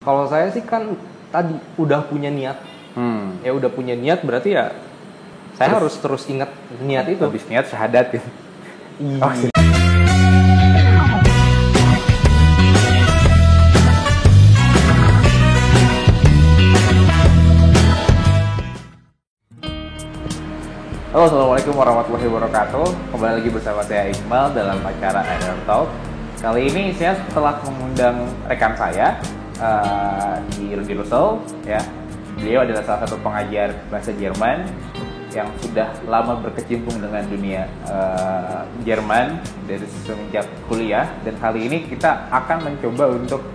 Kalau saya sih kan tadi udah punya niat. Ya udah punya niat berarti ya saya harus terus ingat niat itu. Habis niat syahadat gitu. Iya. Halo, assalamualaikum warahmatullahi wabarakatuh. Kembali lagi bersama saya Iqbal dalam acara Idol Talk. Kali ini saya telah mengundang rekan saya di Rudi Russell. Ya, beliau adalah salah satu pengajar bahasa Jerman yang sudah lama berkecimpung dengan dunia Jerman dari semenjak kuliah. Dan kali ini kita akan mencoba untuk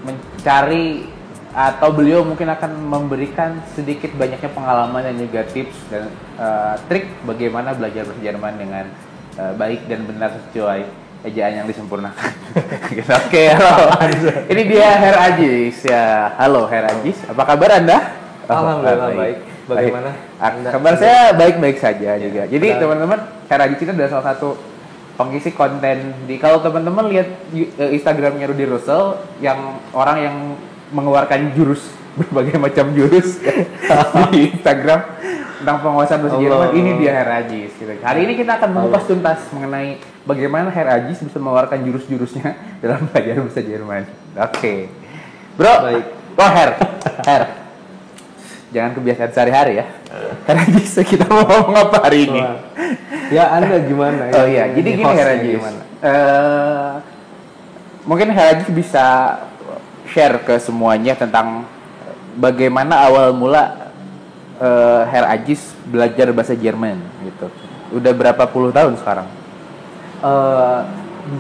mencari atau beliau mungkin akan memberikan sedikit banyaknya pengalaman dan juga tips dan trik bagaimana belajar bahasa Jerman dengan baik dan benar sesuai ejaan yang disempurnakan. Oke, halo. Ini dia Herr Ajis ya. Halo Herr Ajis, apa kabar Anda? Alhamdulillah baik. Bagaimana? Kabar saya baik-baik saja juga. Jadi teman-teman, Herr Ajis itu adalah salah satu pengisi konten di, kalau teman-teman lihat Instagramnya Rudi Russell, yang orang yang mengeluarkan jurus, berbagai macam jurus di Instagram tentang penguasaan bahasa Jerman. Ini dia Herr Ajis gitu. Hari ini kita akan mengupas tuntas mengenai bagaimana Herr Ajis bisa mengeluarkan jurus-jurusnya dalam belajar bahasa Jerman. Oke. Bro, baik. Herr. Jangan kebiasaan sehari-hari ya. Herr Ajis, kita mau ngomong apa hari ini? Ya, Anda gimana? Oh iya, jadi gini Herr Ajis. Mungkin Herr Ajis bisa share ke semuanya tentang bagaimana awal mula Herr Ajis belajar bahasa Jerman gitu. Udah berapa puluh tahun sekarang?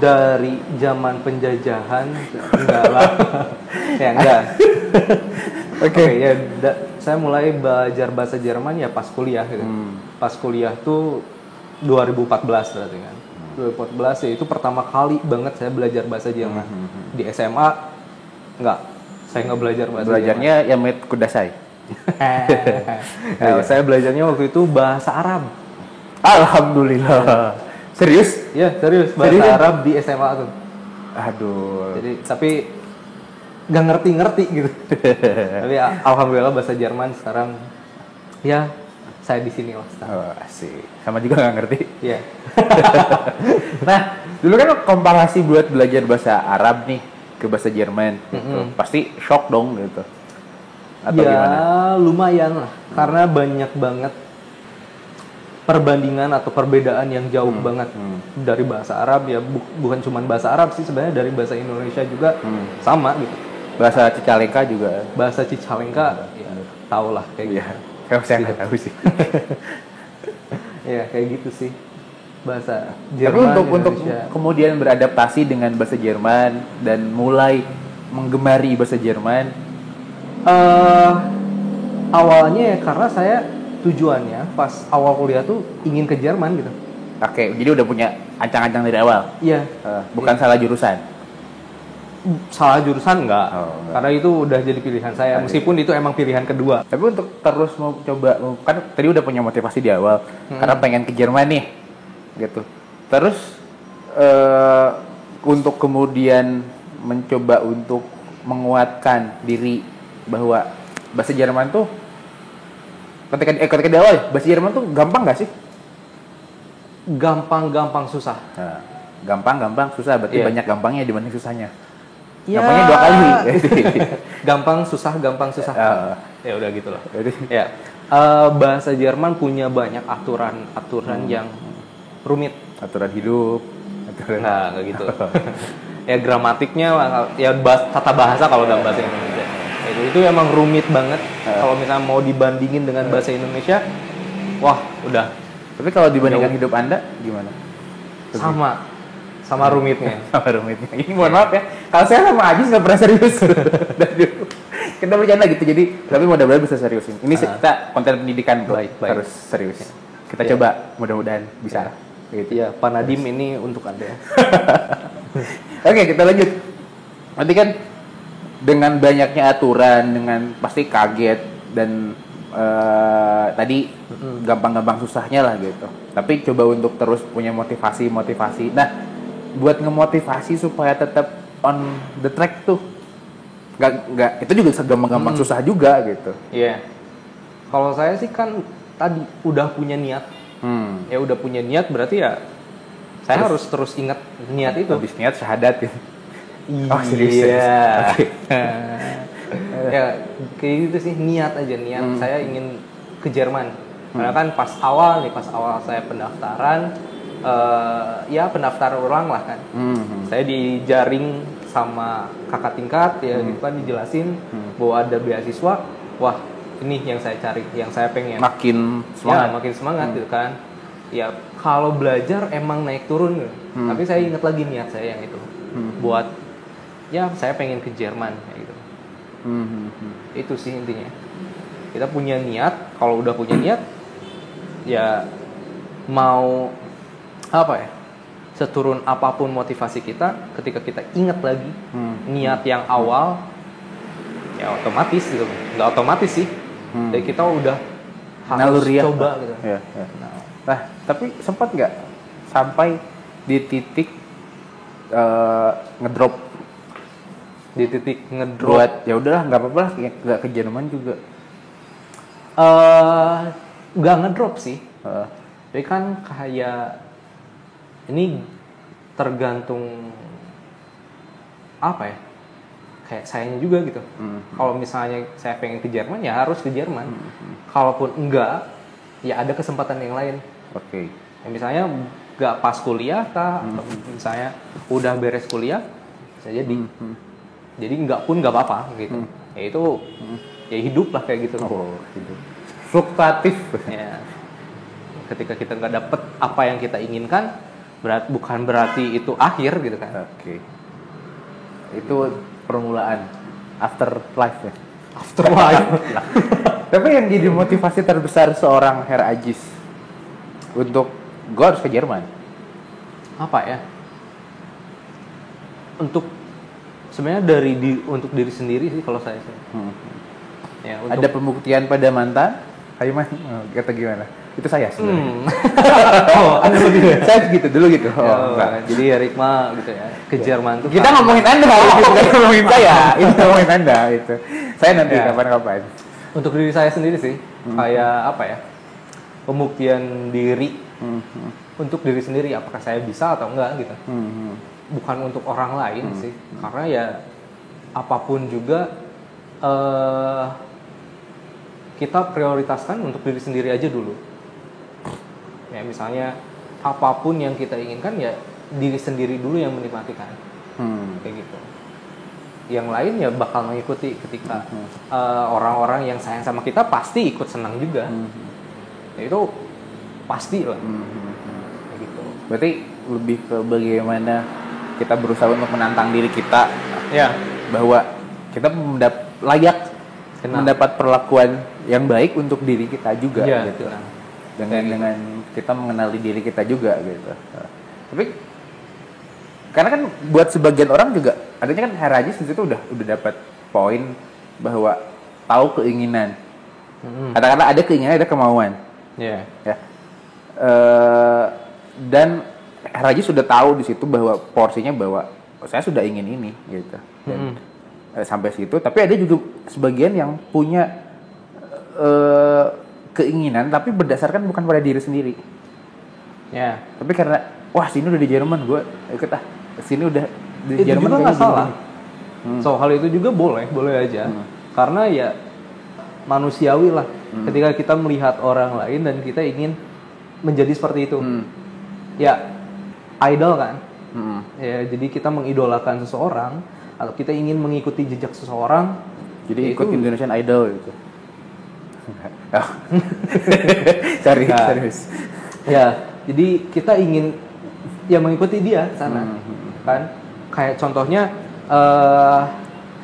Dari zaman penjajahan enggak lah. Ya enggak. Oke, ya saya mulai belajar bahasa Jerman ya pas kuliah gitu. Pas kuliah tuh 2014 berarti kan. 2014 ya itu pertama kali banget saya belajar bahasa Jerman. Di SMA enggak, saya nggak belajar bahasa Belajarnya ya met kudasai. Saya belajarnya waktu itu bahasa Arab. Alhamdulillah. Serius? Ya, serius. Bahasa serius? Arab di SMA tuh. Aduh. Jadi, tapi nggak ngerti-ngerti gitu. Tapi alhamdulillah bahasa Jerman sekarang ya saya di sini lah sekarang. Oh, asik. Sama juga nggak ngerti. Iya. Nah, dulu kan komparasi buat belajar bahasa Arab nih ke bahasa Jerman gitu. Pasti shock dong gitu. Atau ya, gimana? lumayan lah. Karena banyak banget perbandingan atau perbedaan yang jauh banget dari bahasa Arab ya. Bukan cuma bahasa Arab sih sebenarnya, dari bahasa Indonesia juga sama gitu. Bahasa Cicalengka juga. Bahasa Cicalengka ya tau lah kayak gitu. Kayak saya nggak tahu sih. Ya kayak gitu sih. Bahasa Jerman. Tapi untuk Indonesia. kemudian beradaptasi dengan bahasa Jerman dan mulai menggemari bahasa Jerman, awalnya ya karena saya tujuannya pas awal kuliah tuh ingin ke Jerman gitu. Oke, jadi udah punya ancang-ancang dari awal. Iya. Bukan salah jurusan. Salah jurusan enggak. Enggak. Karena itu udah jadi pilihan saya, meskipun itu emang pilihan kedua. Tapi untuk terus mau coba, kan tadi udah punya motivasi di awal karena pengen ke Jerman nih gitu. Terus untuk kemudian mencoba untuk menguatkan diri bahwa bahasa Jerman tuh ketika di awal bahasa Jerman tuh gampang nggak sih? Gampang susah. Nah, gampang susah, berarti banyak gampangnya dibanding susahnya. Ya. Gampangnya 2 kali. gampang susah. Ya udah gitu lah. Ya. Bahasa Jerman punya banyak aturan yang rumit. Aturan hidup, Nggak gitu. Ya gramatiknya, ya tata bahasa kalau dalam bahasa Indonesia. Itu emang rumit banget. Kalau misalnya mau dibandingin dengan bahasa Indonesia, wah udah. Tapi kalau dibandingkan hidup Anda gimana? Sama rumitnya. Sama rumitnya. Ini mohon maaf ya. Kalau saya sama Ajis nggak pernah serius. Kita bercanda gitu. Jadi tapi mudah-mudahan bisa serius ini. Ini kita konten pendidikan baik. Harus serius. Kita coba mudah-mudahan bisa. Gitu. Ya, Pak Nadim ini untuk Anda ya. Oke, kita lanjut. Nanti kan dengan banyaknya aturan, dengan pasti kaget dan tadi gampang-gampang susahnya lah gitu. Tapi coba untuk terus punya motivasi. Nah, buat ngemotivasi supaya tetap on the track tuh, nggak itu juga gampang-gampang susah juga gitu. Iya. Kalau saya sih kan tadi udah punya niat. Ya udah punya niat berarti ya saya harus terus ingat niat itu. Habis niat syahadat gitu. Oh, serius. Okay. Ya kayak gitu sih, niat aja, niat saya ingin ke Jerman. Karena kan pas awal saya pendaftaran, ya pendaftaran ulang lah kan. Saya dijaring sama kakak tingkat ya gitu kan, dijelasin bahwa ada beasiswa. Wah, ini yang saya cari, yang saya pengen. Makin semangat. Ya, makin semangat gitu kan. Ya kalau belajar emang naik turun gitu. Tapi saya ingat lagi niat saya yang itu. Buat ya saya pengen ke Jerman kayak gitu. Itu sih intinya. Kita punya niat, kalau udah punya niat ya mau apa ya? Seturun apapun motivasi kita, ketika kita ingat lagi niat yang awal, ya otomatis gitu. Nggak otomatis sih. Jadi kita udah harus coba gitu. Ya. Nah, tapi sempat nggak sampai di titik ngedrop buat ya udahlah nggak apa-apa lah, nggak ke Jerman juga. Nggak ngedrop sih. Jadi kan kayak ini tergantung apa ya, kayak sayanya juga gitu. Kalau misalnya saya pengen ke Jerman ya harus ke Jerman. Kalaupun enggak ya ada kesempatan yang lain. Oke. Ya, misalnya nggak pas kuliah kah, atau misalnya udah beres kuliah bisa jadi. Jadi nggak pun nggak apa-apa gitu. Ya itu ya hidup lah kayak gitu. Hidup fluktuatif. Ya. Ketika kita nggak dapet apa yang kita inginkan, bukan berarti itu akhir gitu kan. Oke. Itu permulaan after life ya. Afterlife. Tapi yang jadi motivasi terbesar seorang Her Ajis untuk gue harus ke Jerman apa ya? Untuk sebenarnya untuk diri sendiri sih kalau saya sih. Ya, ada pembuktian pada mantan, ayo man, kata gimana? Itu saya sebenarnya. Oh, Anda lebih. Saya gitu dulu gitu. Enggak. Jadi ya Rikma gitu ya. Ke Jerman tuh. Kita ngomongin Anda, bukan ngomongin saya. Itu ngomongin Anda itu. Saya nanti kapan-kapan. Untuk diri saya sendiri sih, kayak apa ya? Pembuktian diri untuk diri sendiri, apakah saya bisa atau enggak gitu. Bukan untuk orang lain sih, karena ya apapun juga kita prioritaskan untuk diri sendiri aja dulu. Ya misalnya apapun yang kita inginkan ya diri sendiri dulu yang menikmati kan, kayak gitu. Yang lain ya bakal mengikuti ketika orang-orang yang sayang sama kita pasti ikut senang juga. Ya, itu pasti lah. Kayak gitu. Berarti lebih ke bagaimana kita berusaha untuk menantang diri kita, ya, bahwa kita layak mendapat perlakuan yang baik untuk diri kita juga, gitu. Dengan kita mengenali diri kita juga gitu. Tapi karena kan buat sebagian orang juga adanya kan Her Ajis di situ udah dapat poin bahwa tahu keinginan. Katakanlah ada keinginan, ada kemauan. Ya. Dan Her Ajis sudah tahu di situ bahwa porsinya bahwa saya sudah ingin ini gitu. Dan sampai situ, tapi ada juga sebagian yang punya keinginan tapi berdasarkan bukan pada diri sendiri. Ya. Tapi karena wah sini udah di Jerman, gue ikut sini udah di itu Jerman juga nggak salah. So hal itu juga boleh aja. Karena ya manusiawi lah. Ketika kita melihat orang lain dan kita ingin menjadi seperti itu, ya idol kan. Ya jadi kita mengidolakan seseorang atau kita ingin mengikuti jejak seseorang, jadi ikut Indonesian Idol gitu. Serius. Ya, jadi kita ingin ya mengikuti dia sana, kan? Kayak contohnya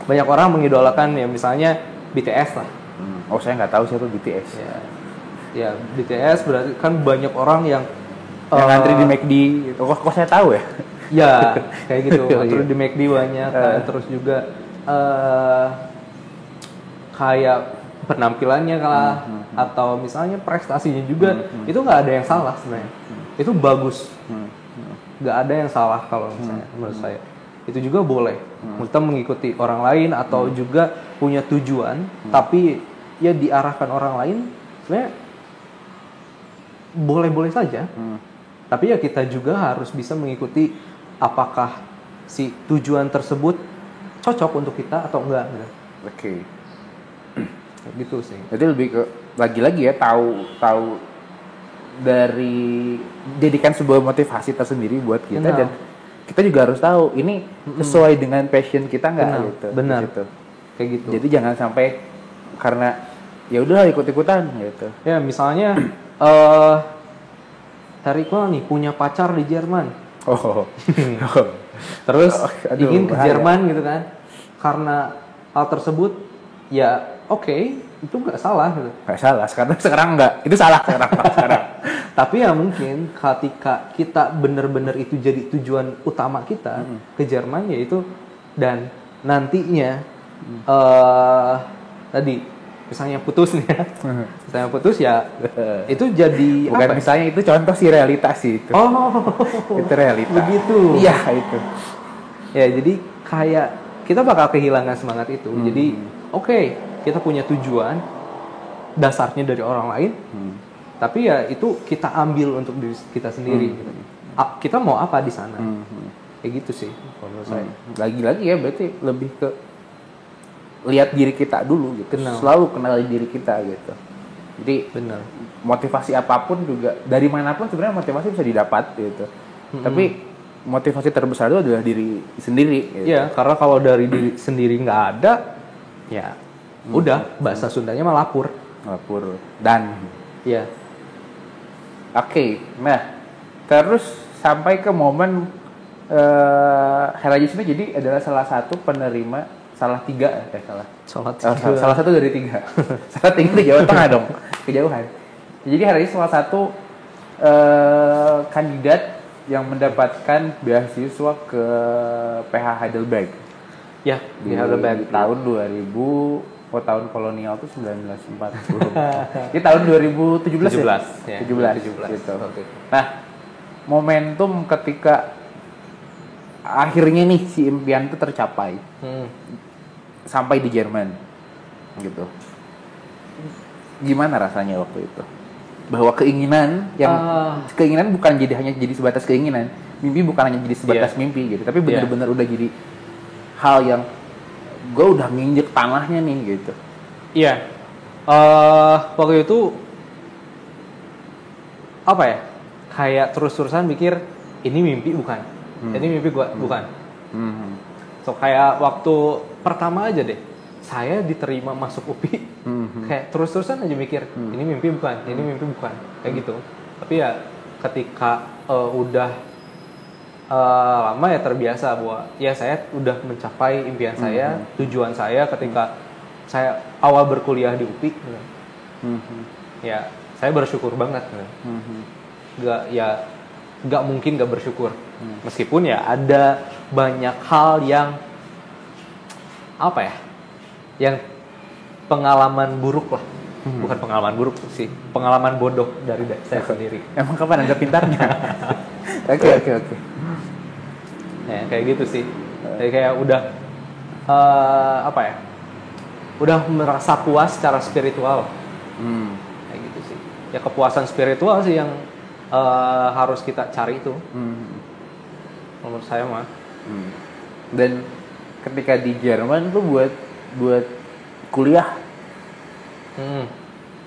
banyak orang mengidolakan ya misalnya BTS lah. Oh saya nggak tahu siapa BTS. Ya BTS berarti kan banyak orang yang ngantri di McD. Kok saya tahu ya? Ya kayak gitu. Terus di McD banyak kan. Terus juga kayak penampilannya kalah atau misalnya prestasinya juga itu nggak ada yang salah sebenarnya. Itu bagus. Nggak ada yang salah kalau misalnya menurut saya. itu juga boleh. Kita mengikuti orang lain atau juga punya tujuan, tapi ya diarahkan orang lain, sebenarnya boleh-boleh saja. Tapi ya kita juga harus bisa mengikuti apakah si tujuan tersebut cocok untuk kita atau enggak. Oke. Gitu sih. Jadi lebih ke lagi-lagi ya tahu dari jadikan sebuah motivasi tersendiri buat kita. Dan kita juga harus tahu ini sesuai dengan passion kita nggak gitu. Benar. Gitu. Kayak gitu. Jadi jangan sampai karena ya udah ikut-ikutan gitu. Ya misalnya Tarikul nih punya pacar di Jerman. Terus ingin ke Jerman gitu kan. Karena hal tersebut ya oke, itu nggak salah gitu. Nggak salah, sekarang nggak. Itu salah sekarang. Tapi ya mungkin ketika kita benar-benar itu jadi tujuan utama kita ke Jerman yaitu, dan nantinya tadi misalnya putus nih ya. Misalnya putus ya itu jadi bukan apa? Misalnya itu contoh sih, realitas sih itu. Itu realita. Begitu. Iya itu. Ya jadi kayak kita bakal kehilangan semangat itu. Jadi oke, kita punya tujuan dasarnya dari orang lain. Tapi ya itu kita ambil untuk diri kita sendiri. Gitu. Kita mau apa di sana? Kayak gitu sih menurut saya. Lagi-lagi ya berarti lebih ke lihat diri kita dulu gitu. Selalu kenali diri kita gitu. Jadi benar. Motivasi apapun juga dari manapun sebenarnya motivasi bisa didapat gitu. Tapi motivasi terbesar itu adalah diri sendiri gitu. Iya, karena kalau dari diri sendiri nggak ada, ya udah bahasa Sundanya mah lapur. Dan ya. Oke, nah terus sampai ke momen Herajis ini jadi adalah salah satu penerima salah satu dari 3. Salah 3 di Jawa Tengah dong, kejauhan. Jadi Herajis salah satu kandidat yang mendapatkan beasiswa ke PH Heidelberg. Ya, di Heidelberg tahun 2000. Tahun kolonial itu 1940. Ini tahun 2017 ya? 17 gitu. Okay. Nah, momentum ketika akhirnya nih si impian itu tercapai. Sampai di Jerman. Gitu. Gimana rasanya waktu itu? Bahwa keinginan keinginan bukan hanya jadi sebatas keinginan. Mimpi bukan hanya jadi sebatas mimpi gitu, tapi benar-benar udah jadi hal yang gue udah nginjek tanahnya nih gitu. Iya. Waktu itu apa ya? Kayak terus-terusan mikir ini mimpi bukan? Ini mimpi gue bukan. So kayak waktu pertama aja deh, saya diterima masuk UPI, kayak terus-terusan aja mikir ini mimpi bukan? Ini mimpi bukan? Kayak gitu. Tapi ya ketika udah lama ya terbiasa bahwa ya saya udah mencapai impian saya, tujuan saya ketika saya awal berkuliah di UPI. Ya saya bersyukur banget. Nggak mungkin nggak bersyukur. Meskipun ya ada banyak hal yang apa ya, yang pengalaman buruk lah. Bukan pengalaman buruk sih, pengalaman bodoh dari saya sendiri. Emang kapan ada pintarnya? Oke. Ya, kayak gitu sih. Jadi kayak udah apa ya? Udah merasa puas secara spiritual. Kayak gitu sih. Ya kepuasan spiritual sih yang harus kita cari itu. Menurut saya mah. Dan ketika di Jerman tuh buat kuliah.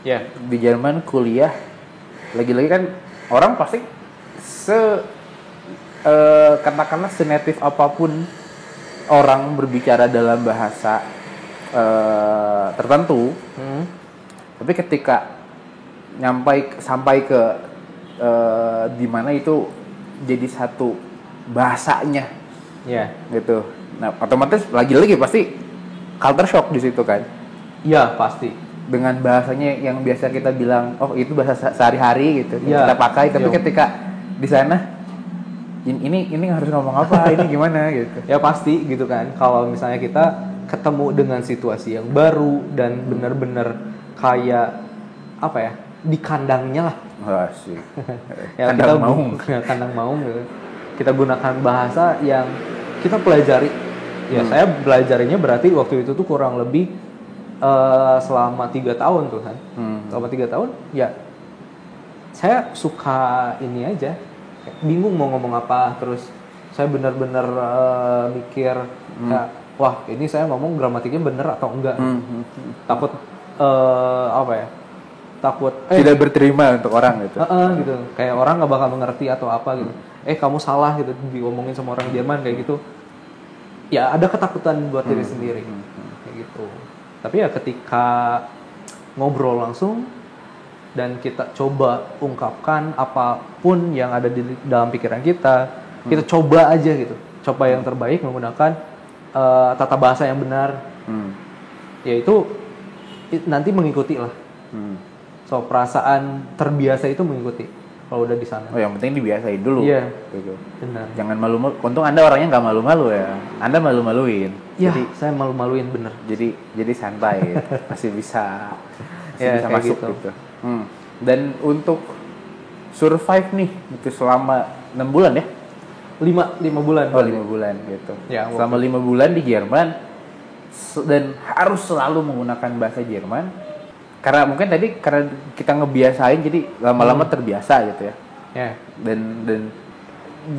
Ya. Di Jerman kuliah. Lagi-lagi kan orang pasti katakanlah senatif apapun orang berbicara dalam bahasa tertentu, tapi ketika sampai ke di mana itu jadi satu bahasanya, gitu. Nah otomatis lagi-lagi pasti culture shock di situ kan? Iya pasti. Dengan bahasanya yang biasa kita bilang, oh itu bahasa sehari-hari gitu, kita pakai, tapi ketika di sana ini harus ngomong apa, ini gimana gitu. Ya pasti gitu kan. Kalau misalnya kita ketemu dengan situasi yang baru dan benar-benar kayak apa ya, di kandangnya lah. Asik. Ya, kandang maung gitu. Kita gunakan bahasa yang kita pelajari. Ya saya belajarinya berarti waktu itu tuh kurang lebih selama 3 tahun tuh kan. Selama 3 tahun ya saya suka ini aja, bingung mau ngomong apa, terus saya benar-benar mikir kayak, wah ini saya ngomong gramatiknya bener atau enggak. Takut apa ya, takut tidak berterima untuk orang gitu. Gitu, kayak orang nggak bakal mengerti atau apa gitu. Kamu salah gitu diomongin sama orang Jerman kayak gitu. Ya ada ketakutan buat diri sendiri kayak gitu. Tapi ya ketika ngobrol langsung dan kita coba ungkapkan apapun yang ada di dalam pikiran kita, kita coba aja gitu, coba yang terbaik menggunakan tata bahasa yang benar, yaitu nanti mengikuti lah. So perasaan terbiasa itu mengikuti kalau udah di sana. Oh yang penting dibiasain dulu. Iya. Gitu. Benar. Jangan malu-malu. Untung Anda orangnya nggak malu-malu ya. Anda malu-maluin. Iya. Saya malu-maluin bener. Jadi santai. Masih bisa masuk gitu. Dan untuk survive nih itu selama 6 bulan ya? 5 bulan. Oh 5 bulan gitu. Ya, selama 5 bulan di Jerman dan harus selalu menggunakan bahasa Jerman. Karena mungkin tadi karena kita ngebiasain jadi lama-lama terbiasa gitu ya. Ya. Dan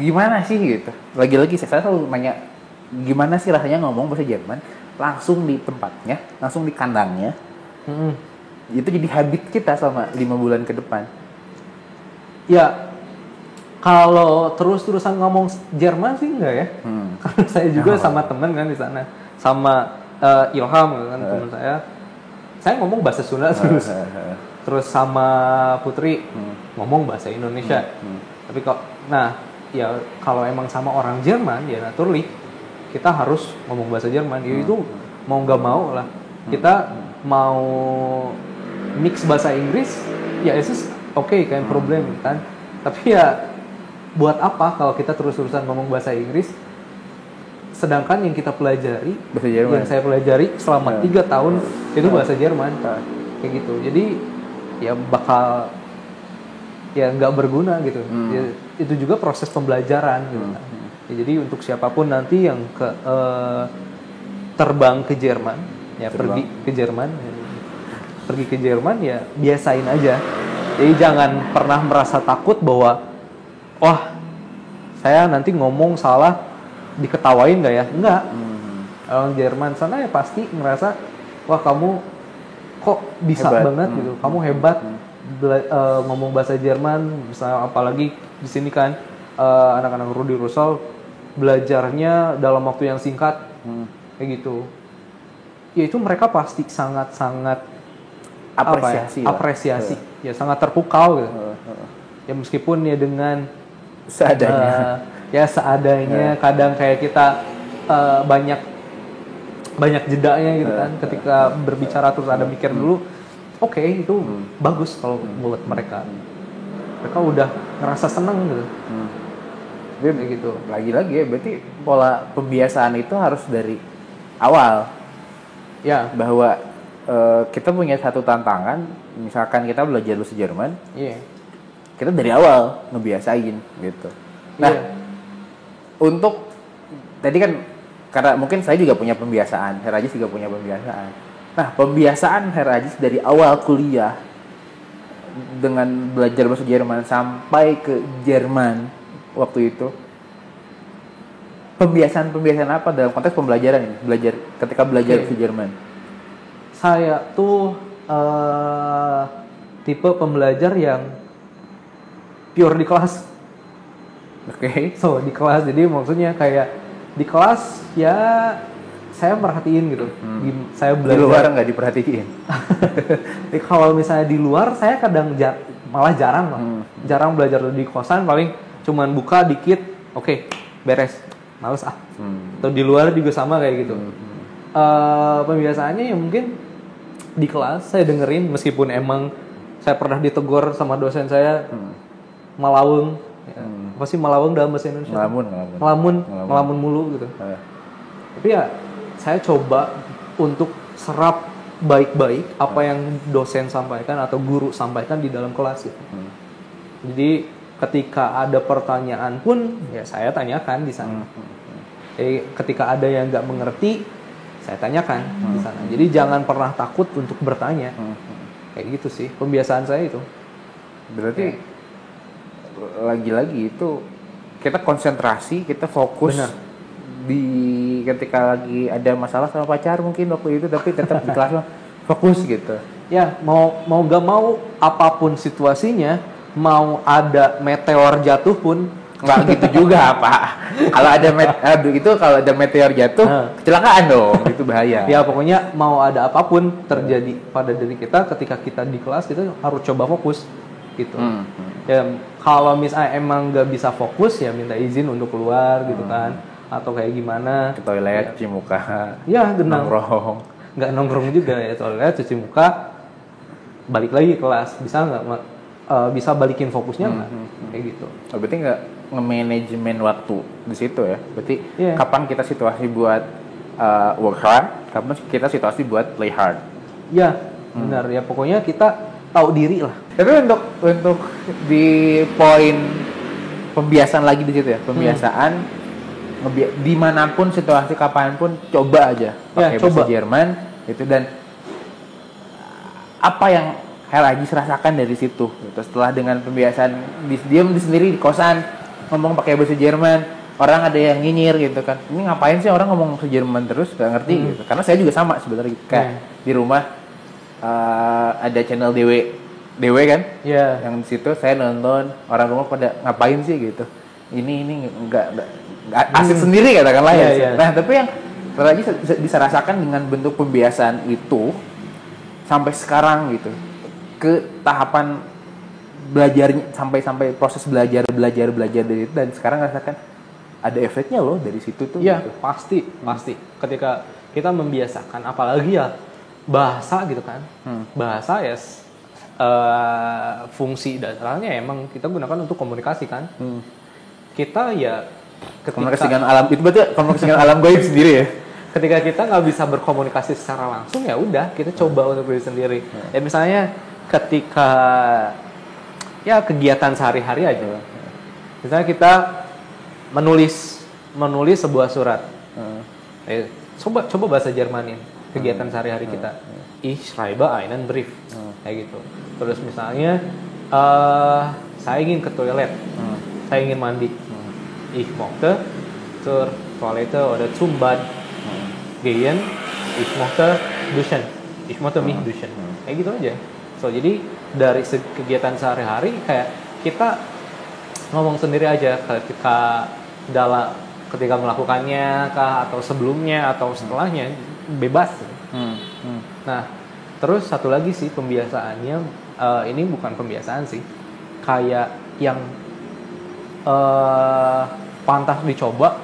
gimana sih gitu. Lagi-lagi saya selalu nanya gimana sih rasanya ngomong bahasa Jerman langsung di tempatnya, langsung di kandangnya. Itu jadi habit kita selama 5 bulan ke depan. Ya, kalau terus-terusan ngomong Jerman sih enggak ya. Karena saya juga sama teman kan di sana, sama Ilham kan teman saya ngomong bahasa Sunda terus sama Putri ngomong bahasa Indonesia. Tapi ya kalau emang sama orang Jerman ya naturally kita harus ngomong bahasa Jerman. Itu mau nggak mau lah. Kita mau mix bahasa Inggris ya itu oke, kayak problem kan. Tapi ya buat apa kalau kita terus-terusan ngomong bahasa Inggris sedangkan yang kita pelajari, yang saya pelajari selama 3 tahun itu bahasa Jerman, kayak gitu. Jadi ya bakal ya nggak berguna gitu. Ya, itu juga proses pembelajaran gitu. Ya, jadi untuk siapapun nanti yang terbang ke Jerman, ya pergi ke Jerman ya biasain aja. Jadi jangan pernah merasa takut bahwa wah saya nanti ngomong salah diketawain nggak ya? Enggak. Orang Jerman sana ya pasti ngerasa wah kamu kok bisa hebat banget gitu, kamu hebat ngomong bahasa Jerman, misalnya apalagi di sini kan anak-anak Rudy Russell belajarnya dalam waktu yang singkat kayak gitu. Ya itu mereka pasti sangat-sangat apresiasi. Ya sangat terpukau gitu. Ya meskipun ya dengan seadanya. Seadanya. Kadang kayak kita banyak jedanya gitu kan. Ketika berbicara terus ada mikir dulu. Oke, itu bagus kalau buat mereka. Mereka udah ngerasa seneng gitu. Kayak gitu. Lagi-lagi ya, berarti pola pembiasaan itu harus dari awal. Ya. Bahwa kita punya satu tantangan, misalkan kita belajar bahasa Jerman. Kita dari awal ngebiasain gitu. Nah, untuk tadi kan karena mungkin saya juga punya pembiasaan, Herajis juga punya pembiasaan. Nah, pembiasaan Herajis dari awal kuliah dengan belajar bahasa Jerman sampai ke Jerman waktu itu, pembiasaan apa dalam konteks pembelajaran ini? Ketika belajar bahasa Jerman. Saya tuh tipe pembelajar yang pure di kelas. So di kelas, jadi maksudnya kayak di kelas ya saya perhatiin gitu. Saya belajar. Di luar nggak diperhatiin. Kalau misalnya di luar saya kadang malah jarang lah. Jarang belajar di kosan, paling cuman buka dikit, oke, beres, males ah. Atau di luar juga sama kayak gitu. Pembiasaannya ya mungkin di kelas saya dengerin, meskipun emang saya pernah ditegur sama dosen saya melawung. Apa sih melawung dalam bahasa Indonesia? Melamun mulu gitu. Tapi ya saya coba untuk serap baik-baik apa yang dosen sampaikan atau guru sampaikan di dalam kelas gitu. Jadi ketika ada pertanyaan pun ya saya tanyakan di sana. Ketika ada yang nggak mengerti, saya tanyakan di sana. Jadi jangan pernah takut untuk bertanya. Kayak gitu sih pembiasaan saya itu. Berarti lagi-lagi itu kita konsentrasi, kita fokus. Benar. Di ketika lagi ada masalah sama pacar mungkin waktu itu, tapi tetap di kelas fokus gitu. Ya, mau nggak mau apapun situasinya, mau ada meteor jatuh pun nggak gitu juga Pak. Kalau ada meteor jatuh, kecelakaan dong, itu bahaya. Ya pokoknya mau ada apapun terjadi pada diri kita, ketika kita di kelas kita harus coba fokus gitu. Ya kalau misalnya emang nggak bisa fokus ya minta izin untuk keluar gitu kan, atau kayak gimana, ke toilet, cuci muka, ya nongkrong. Nggak nongkrong juga ya, toilet, cuci muka, balik lagi kelas. Bisa balikin fokusnya nggak? Kayak gitu. Berarti nggak nge-manajemen waktu di situ ya? Berarti kapan kita situasi buat work hard, kapan kita situasi buat play hard? Ya benar ya, pokoknya kita tahu diri lah. Tapi untuk di poin pembiasaan lagi di situ ya, pembiasaan dimanapun situasi kapanpun coba aja pakai bahasa Jerman itu. Dan apa yang Herajis rasakan dari situ gitu, setelah dengan pembiasaan diam sendiri di kosan ngomong pakai bahasa Jerman, orang ada yang nyinyir gitu kan, ini ngapain sih orang ngomong bahasa Jerman terus, gak ngerti gitu. Karena saya juga sama sebenarnya gitu. Kayak di rumah ada channel DW kan, yang di situ saya nonton, orang rumah pada ngapain sih gitu, ini enggak asik sendiri katakanlah ya. Nah tapi yang lagi bisa rasakan dengan bentuk pembiasaan itu sampai sekarang gitu, ke tahapan belajarnya sampai proses belajar dari itu, dan sekarang rasakan ada efeknya loh dari situ tuh. Iya gitu. pasti ketika kita membiasakan, apalagi ya bahasa gitu kan, bahasa ya fungsi dasarnya emang kita gunakan untuk komunikasi kan. Kita ya komunikasi dengan alam, itu berarti komunikasi dengan alam gaib sendiri ya. Ketika kita nggak bisa berkomunikasi secara langsung, ya udah kita coba untuk diri sendiri. Ya misalnya ketika ya kegiatan sehari-hari aja. Misalnya kita menulis sebuah surat. Coba bahasa Jermanin kegiatan sehari-hari kita. Ich schreibe einen Brief. Kayak gitu. Terus misalnya saya ingin ke toilet. Saya ingin mandi. Ich möchte zur Toilette oder zum Bad gehen. Ich möchte duschen. Ich möchte mich duschen. Kayak gitu aja. So jadi dari kegiatan sehari-hari kayak kita ngomong sendiri aja ketika melakukannya kah, atau sebelumnya atau setelahnya, bebas. Nah terus satu lagi sih pembiasaannya, ini bukan pembiasaan sih, kayak yang pantas dicoba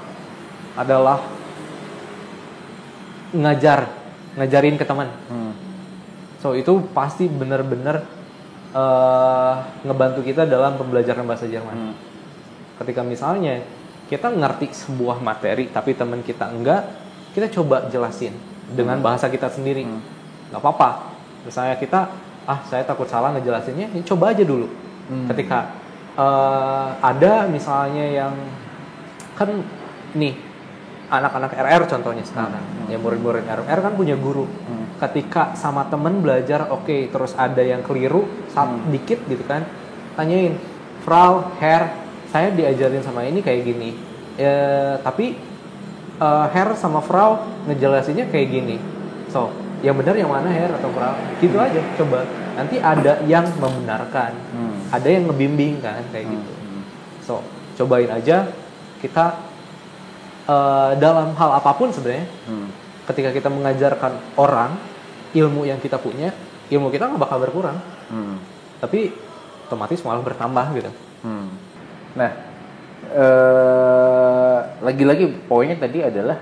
adalah ngajarin ke teman. So itu pasti benar-benar ngebantu kita dalam pembelajaran bahasa Jerman. Ketika misalnya kita ngerti sebuah materi tapi teman kita enggak, kita coba jelasin dengan bahasa kita sendiri. Nggak apa-apa. Misalnya kita, saya takut salah ngejelasinnya, ya coba aja dulu. Ketika ada misalnya yang kan nih anak-anak RR contohnya sekarang, ya murid-murid RR kan punya guru. Ketika sama temen belajar, terus ada yang keliru dikit gitu kan, tanyain, Frau, Herr, saya diajarin sama ini kayak gini, tapi Herr sama Frau ngejelasinnya kayak gini, so yang benar yang mana, Herr atau Frau, gitu aja. Coba nanti ada yang membenarkan, ada yang ngebimbing kan kayak gitu. So cobain aja kita dalam hal apapun sebenarnya. Ketika kita mengajarkan orang ilmu yang kita punya, ilmu kita nggak bakal berkurang, tapi otomatis malah bertambah gitu. Nah, lagi-lagi poinnya tadi adalah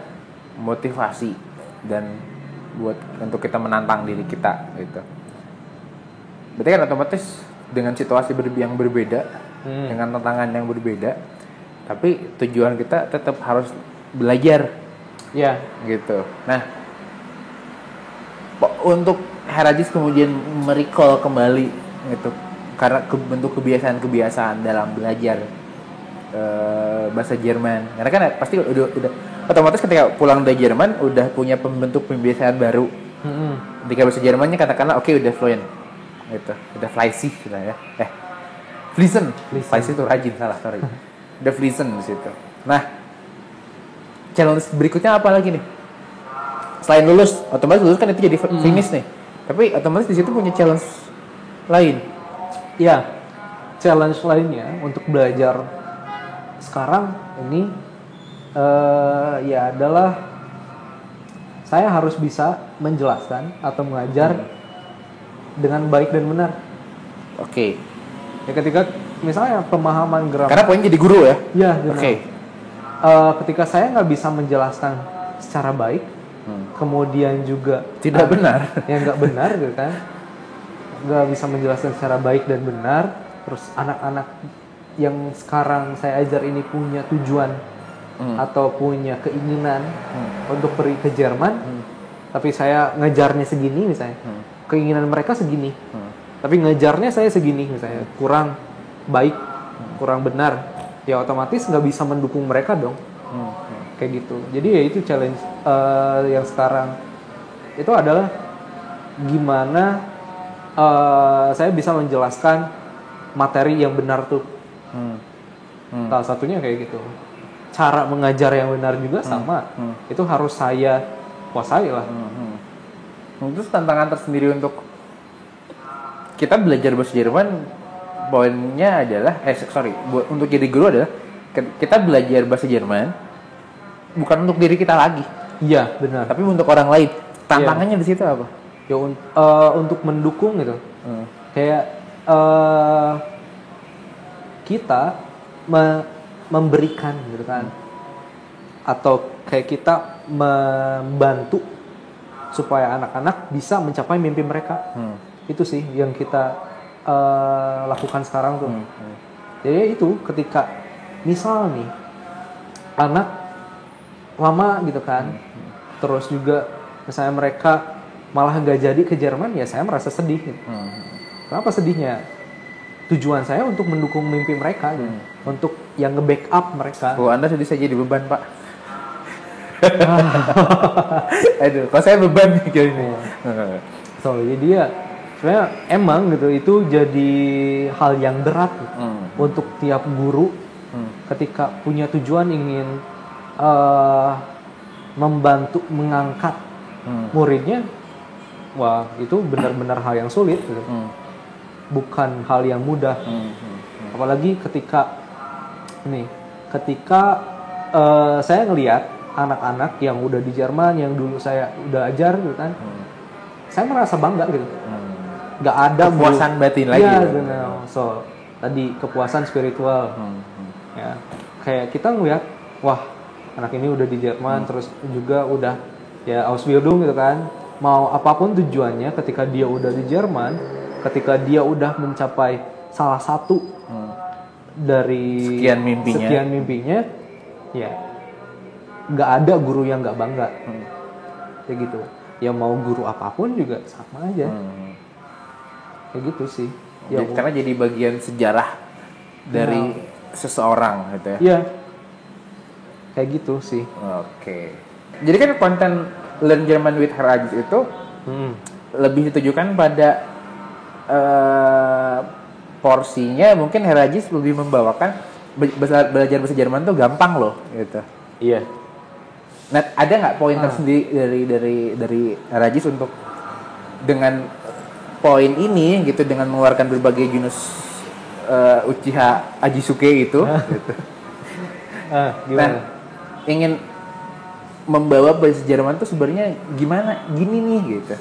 motivasi dan buat untuk kita menantang diri kita gitu. Berarti kan otomatis dengan situasi yang berbeda, dengan tantangan yang berbeda, tapi tujuan kita tetap harus belajar. Ya, gitu. Nah, untuk Herajis kemudian merecall kembali gitu, karena bentuk kebiasaan dalam belajar bahasa Jerman. Karena kan pasti otomatis ketika pulang dari Jerman udah punya pembentuk pembiasaan baru. Ketika bahasa Jermannya katakanlah oke, udah fluent gitu, udah fließig gitu ya. Fließen itu rajin, salah, sorry. Udah fließen di situ. Nah, challenge berikutnya apa lagi nih? Selain lulus, otomatis lulus kan itu jadi finish nih. Tapi otomatis di situ punya challenge lain. Ya, challenge lainnya untuk belajar sekarang ini ya adalah saya harus bisa menjelaskan atau mengajar dengan baik dan benar. Oke. Ya ketika misalnya pemahaman grammar. Karena poinnya jadi guru ya? Iya. Oke. Ketika saya nggak bisa menjelaskan secara baik, kemudian juga tidak benar, yang nggak benar gitu kan, nggak bisa menjelaskan secara baik dan benar, terus anak-anak yang sekarang saya ajar ini punya tujuan atau punya keinginan untuk pergi ke Jerman, tapi saya ngejarnya segini misalnya, keinginan mereka segini, tapi ngejarnya saya segini misalnya, kurang baik, kurang benar, ya otomatis nggak bisa mendukung mereka dong, kayak gitu. Jadi ya itu challenge yang sekarang itu adalah gimana saya bisa menjelaskan materi yang benar tuh. Salah satunya kayak gitu. Cara mengajar yang benar juga sama. Itu harus saya kuasai lah. Terus tantangan tersendiri untuk kita belajar bahasa Jerman, poinnya adalah untuk jadi guru adalah kita belajar bahasa Jerman bukan untuk diri kita lagi. Iya, benar. Tapi untuk orang lain. Tantangannya di situ apa? Ya untuk mendukung gitu. Kayak kita memberikan gitu kan, atau kayak kita membantu supaya anak-anak bisa mencapai mimpi mereka. Itu sih yang kita lakukan sekarang tuh. Jadi itu ketika misal nih anak lama gitu kan, terus juga misalnya mereka malah nggak jadi ke Jerman, ya saya merasa sedih gitu. Kenapa sedihnya? Tujuan saya untuk mendukung mimpi mereka, gitu. Untuk yang nge-backup mereka. Oh, Anda sudah saya jadi beban, Pak. Aduh, kok saya beban nih kayak ini. So, jadi ya sebenarnya emang gitu itu jadi hal yang berat gitu, untuk tiap guru ketika punya tujuan ingin membantu mengangkat muridnya. Wah, itu benar-benar hal yang sulit gitu. Bukan hal yang mudah. Apalagi ketika saya ngelihat anak-anak yang udah di Jerman, yang dulu saya udah ajar gitu kan, saya merasa bangga gitu. Gak ada kepuasan batin lagi. Ya, benar. So, tadi kepuasan spiritual. Ya, kayak kita ngelihat, wah, anak ini udah di Jerman, terus juga udah ya Ausbildung gitu kan. Mau apapun tujuannya, ketika dia udah di Jerman, ketika dia udah mencapai salah satu dari sekian mimpinya, ya nggak ada guru yang nggak bangga, kayak gitu. Ya mau guru apapun juga sama aja, kayak gitu sih. Ya, karena jadi bagian sejarah dari seseorang gitu ya. Iya, kayak gitu sih. Oke. Jadi kan konten Learn German with Herr Ajis itu lebih ditujukan pada porsinya mungkin Herr Ajis lebih membawakan belajar bahasa Jerman tuh gampang loh gitu. Iya. Nah, ada nggak poin tersendiri dari Herr Ajis untuk dengan poin ini gitu, dengan mengeluarkan berbagai genus Uchiha Ajisuke itu gitu. Gimana? Nah, ingin membawa bahasa Jerman tuh sebenarnya gimana? Gini nih gitu.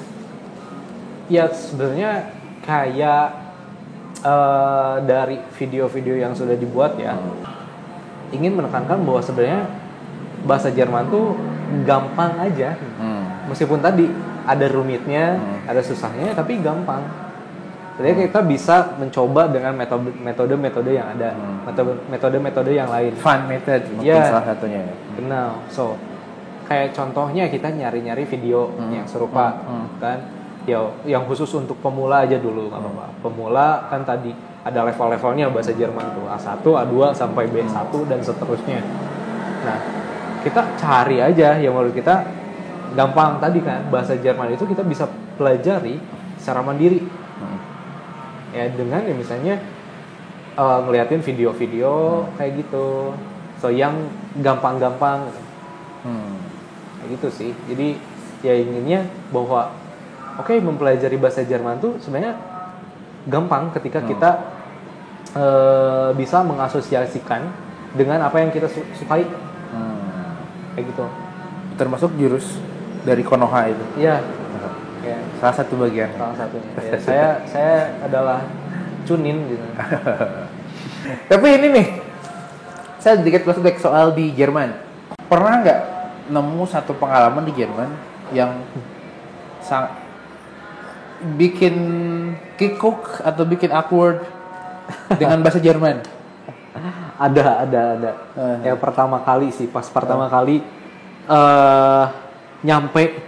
Ya sebenarnya kayak dari video-video yang sudah dibuat ya, ingin menekankan bahwa sebenarnya bahasa Jerman tuh gampang aja. Meskipun tadi ada rumitnya, ada susahnya, tapi gampang. Jadi kita bisa mencoba dengan metode-metode yang ada, metode-metode yang lain. Fun method mungkin salah satunya. Benar. So, kayak contohnya kita nyari-nyari video yang serupa, kan? Ya, yang khusus untuk pemula aja dulu, nggak apa-apa. Pemula kan tadi ada level-levelnya bahasa Jerman tuh, A1, A2 sampai B1 dan seterusnya. Nah, kita cari aja yang menurut kita gampang. Tadi kan bahasa Jerman itu kita bisa pelajari secara mandiri ya, dengan ya misalnya ngeliatin video-video kayak gitu, so yang gampang-gampang kayak gitu sih. Jadi ya inginnya bahwa oke, mempelajari bahasa Jerman tuh sebenarnya gampang ketika kita bisa mengasosiasikan dengan apa yang kita sukai kayak gitu. Termasuk jurus dari Konoha itu. Iya. Ya, salah satu bagian. Salah satunya. Ya, saya adalah cunin gitu. Tapi ini nih, saya sedikit flashback soal di Jerman. Pernah nggak nemu satu pengalaman di Jerman yang bikin kikuk atau bikin awkward dengan bahasa Jerman? Ada. Ya pertama kali sih, pas pertama kali nyampe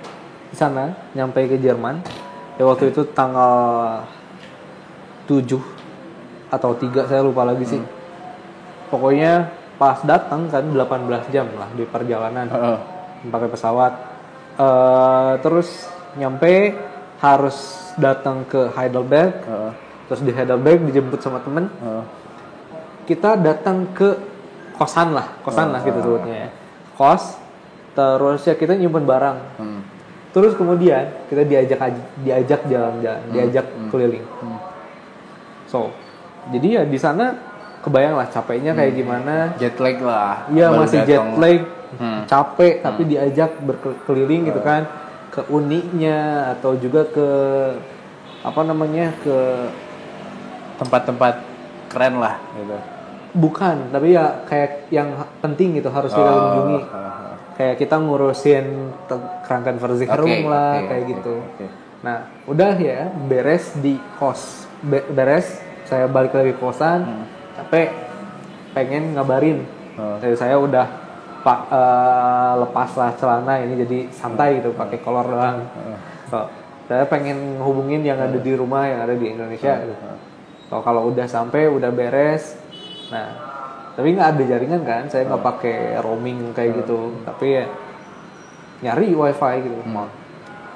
di sana, nyampe ke Jerman. Ya waktu itu tanggal 7 atau 3 saya lupa lagi sih. Pokoknya pas datang kan 18 jam lah di perjalanan pakai pesawat. Terus nyampe harus datang ke Heidelberg. Terus di Heidelberg dijemput sama temen. Kita datang ke kosan lah gitu sebutnya ya. Kos. Terus ya kita nyimpen barang. Terus kemudian kita diajak jalan-jalan, diajak keliling. So, jadi ya di sana kebayang lah capeknya kayak gimana. Jet lag lah. Iya, masih jet lag, capek tapi diajak berkeliling gitu kan, ke uninya atau juga ke ke tempat-tempat keren lah gitu. Bukan, tapi ya kayak yang penting gitu harus kita kunjungi. Kayak kita ngurusin Krankenversicherung lah, kayak gitu. Nah, udah ya, beres di kos. Beres, saya balik lagi ke kosan, capek, pengen ngabarin. Jadi saya udah lepas lah celana ini jadi santai gitu, pakai kolor doang. So, saya pengen hubungin yang ada di rumah, yang ada di Indonesia. Gitu. So, kalau udah sampai, udah beres, nah tapi nggak ada jaringan kan, saya nggak pakai roaming kayak gitu, tapi ya nyari wifi gitu.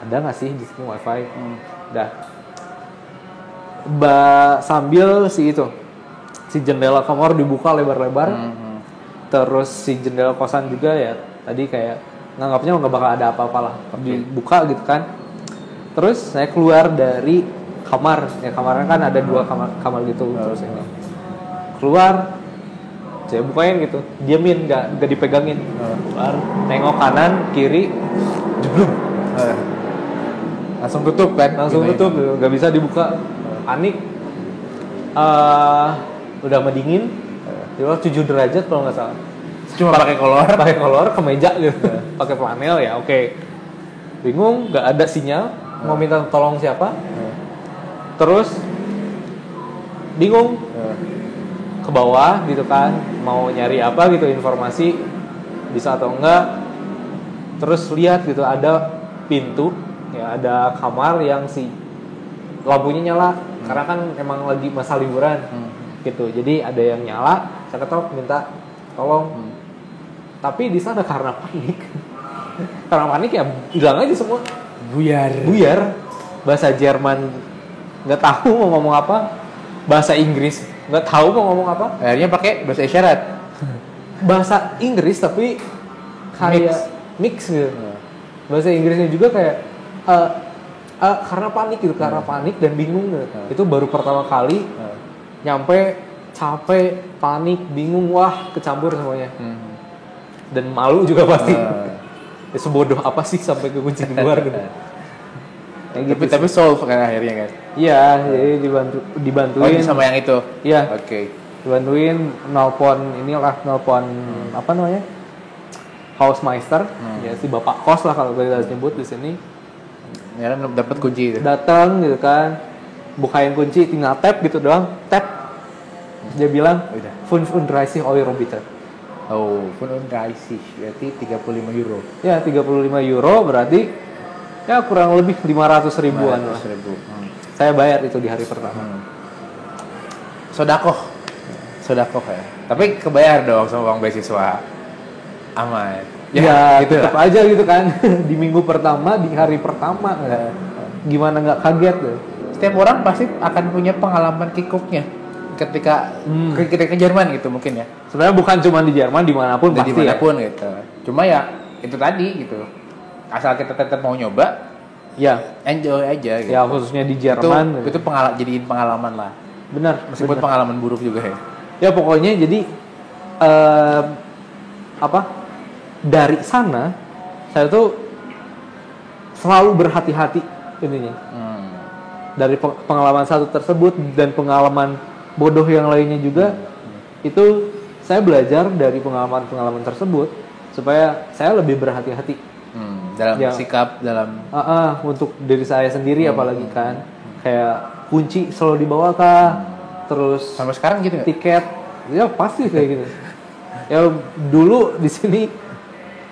Ada nggak sih di sini wifi? Dah. Sambil si jendela kamar dibuka lebar-lebar, terus si jendela kosan juga ya tadi kayak nganggapnya nggak bakal ada apa-apa lah, dibuka gitu kan. Terus saya keluar dari kamar, ya kamarnya kan ada 2 kamar gitu. Terus ini keluar, saya bukain gitu, diamin, nggak dipegangin. Keluar, tengok kanan kiri, jeblok, langsung tutup kan? Langsung tutup, nggak bisa dibuka. Panik, udah mendingin, di luar 7 derajat kalau nggak salah. Cuma pakai kolor, kemeja gitu, pakai flanel ya, oke. Bingung, nggak ada sinyal, mau minta tolong siapa? Terus bingung. Ke bawah gitu kan, mau nyari apa gitu, informasi bisa atau enggak. Terus lihat gitu, ada pintu ya, ada kamar yang si lampunya nyala, karena kan emang lagi masa liburan gitu, jadi ada yang nyala. Saya ketok minta tolong, tapi di sana karena panik ya hilang aja semua, buyar. Bahasa Jerman nggak tahu mau ngomong apa, bahasa Inggris nggak tahu mau ngomong apa, akhirnya pakai bahasa isyarat. Bahasa Inggris tapi kayak mix gitu. Bahasa Inggrisnya juga kayak karena panik gitu, karena panik dan bingung gitu. Itu baru pertama kali nyampe, capek, panik, bingung, wah kecampur semuanya. Dan malu juga pasti. Ya, sebodoh apa sih sampai ke kunci keluar gitu. Gitu tapi solve kan akhirnya kan? Iya, jadi dibantuin. Oh, sama yang itu? Iya. Oke. Dibantuin nelpon apa namanya? Hausmeister, ya si bapak kos lah kalau kita sebut di sini. Ya kan dapat kunci itu. Datang gitu kan, bukain kunci, tinggal tap gitu doang, tap. Dia bilang, "35 Euro bitte." Oh, 35 berarti 35 euro. Ya, 35 euro berarti ya kurang lebih 500 ribuan lah. Saya bayar itu di hari pertama. Sodakoh ya. Tapi kebayar dong sama uang beasiswa. Aman. Ya gitu tetap aja gitu kan. Di minggu pertama, di hari pertama, gimana nggak kaget tuh? Setiap orang pasti akan punya pengalaman kikuknya ketika ke Jerman gitu mungkin ya. Sebenarnya bukan cuma di Jerman, dimanapun pasti dimanapun ya. Gitu. Cuma ya itu tadi gitu. Asal kita tetap mau nyoba, ya enjoy aja. Gitu. Ya khususnya di Jerman. Itu jadiin pengalaman lah. Benar. Meskipun pengalaman buruk juga ya. Ya pokoknya jadi dari sana saya tuh selalu berhati-hati intinya. Dari pengalaman satu tersebut dan pengalaman bodoh yang lainnya juga itu saya belajar dari pengalaman tersebut supaya saya lebih berhati-hati dalam sikap dalam untuk diri saya sendiri apalagi kan kayak kunci selalu dibawa terus sampai sekarang gitu tiket ya pasti kayak gitu ya dulu di sini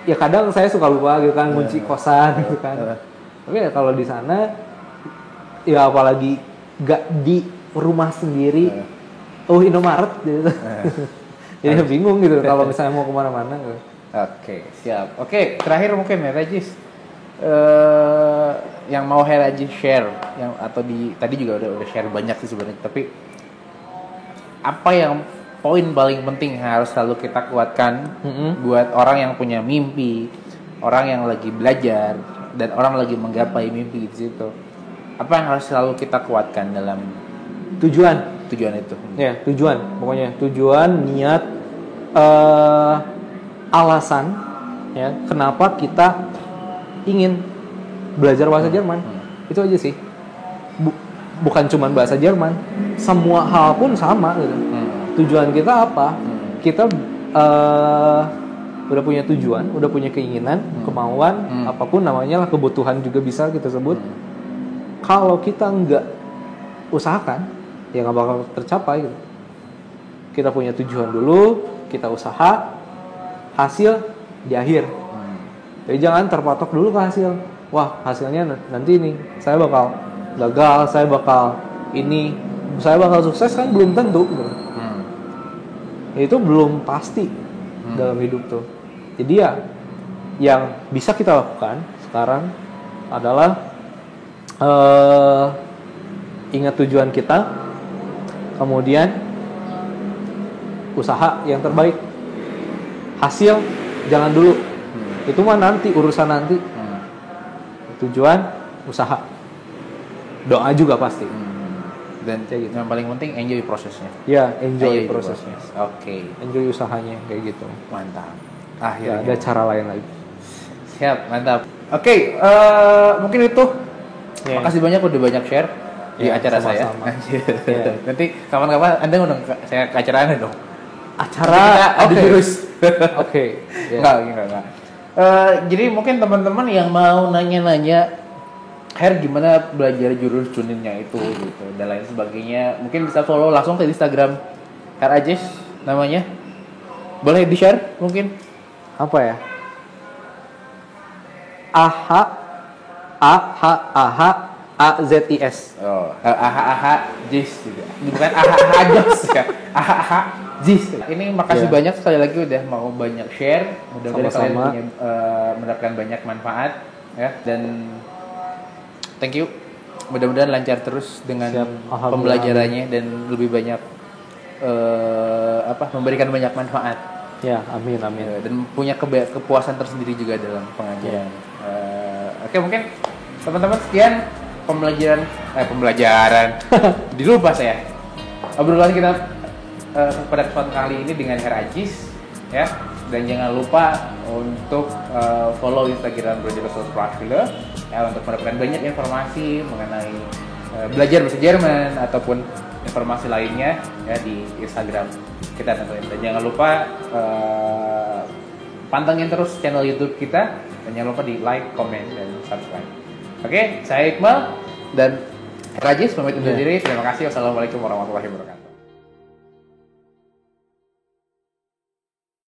ya kadang saya suka lupa gitu kan kunci kosan gitu kan tapi ya kalau di sana ya apalagi gak di rumah sendiri Indomaret gitu jadi bingung gitu kalau misalnya mau kemana-mana gitu. Oke, siap. Oke, terakhir mungkin ya Regis yang mau Regis share atau tadi juga udah share banyak sih sebenarnya, tapi apa yang poin paling penting harus selalu kita kuatkan buat orang yang punya mimpi, orang yang lagi belajar dan orang lagi menggapai mimpi di situ. Apa yang harus selalu kita kuatkan dalam tujuan itu? Ya, pokoknya tujuan, niat, alasan ya kenapa kita ingin belajar bahasa Jerman. Itu aja sih. Bukan cuma bahasa Jerman, semua hal pun sama gitu. Tujuan kita apa? Kita udah punya tujuan, udah punya keinginan, kemauan, apapun namanya lah, kebutuhan juga bisa kita sebut. Kalau kita nggak usahakan, ya nggak bakal tercapai gitu. Kita punya tujuan dulu, kita usaha, hasil di akhir. Jadi jangan terpatok dulu ke hasil. Wah, hasilnya nanti nih saya bakal gagal, saya bakal sukses kan belum tentu gitu. Itu belum pasti dalam hidup tuh. Jadi ya yang bisa kita lakukan sekarang adalah ingat tujuan kita, kemudian usaha yang terbaik. Hasil jangan dulu, itu mah nanti, urusan nanti. Tujuan, usaha, doa juga pasti. Dan gitu. Yang paling penting enjoy prosesnya. Ya, enjoy prosesnya. Oke. Enjoy usahanya kayak gitu. Mantap. Akhirnya ada cara lain lagi. Siap, mantap. Oke, mungkin itu. Makasih banyak udah banyak share di acara sama-sama. Saya. Nanti kapan-kapan Anda undang saya ke acara Anda dong. Acara ada jurus. Oke. Enggak. Jadi mungkin teman-teman yang mau nanya-nanya gimana belajar jurus Chuninnya itu gitu dan lain sebagainya, mungkin bisa follow langsung ke Instagram Ajis namanya. Boleh di-share mungkin? Apa ya? AZIS. Oh, Jis juga. Bukan Jis ya. Jis. Ini makasih banyak sekali lagi udah mau banyak share. Mudah-mudahan kalian punya mendapatkan banyak manfaat ya, dan thank you. Mudah-mudahan lancar terus dengan pembelajarannya dan lebih banyak memberikan banyak manfaat. Ya, amin. Dan punya kepuasan tersendiri juga dalam pengajaran. Oke, mungkin teman-teman sekian pembelajaran dilupa saya obrolan kita pada kesempatan kali ini dengan Ajis ya, dan jangan lupa untuk follow Instagram Belajar Bahasa ya untuk mendapatkan banyak informasi mengenai belajar bahasa Jerman ataupun informasi lainnya ya di Instagram kita tentunya. Dan jangan lupa pantengin terus channel YouTube kita dan jangan lupa di like, comment, dan subscribe. Oke, saya Iqbal dan Ajis pamit undur diri. Terima kasih. Wassalamualaikum warahmatullahi wabarakatuh.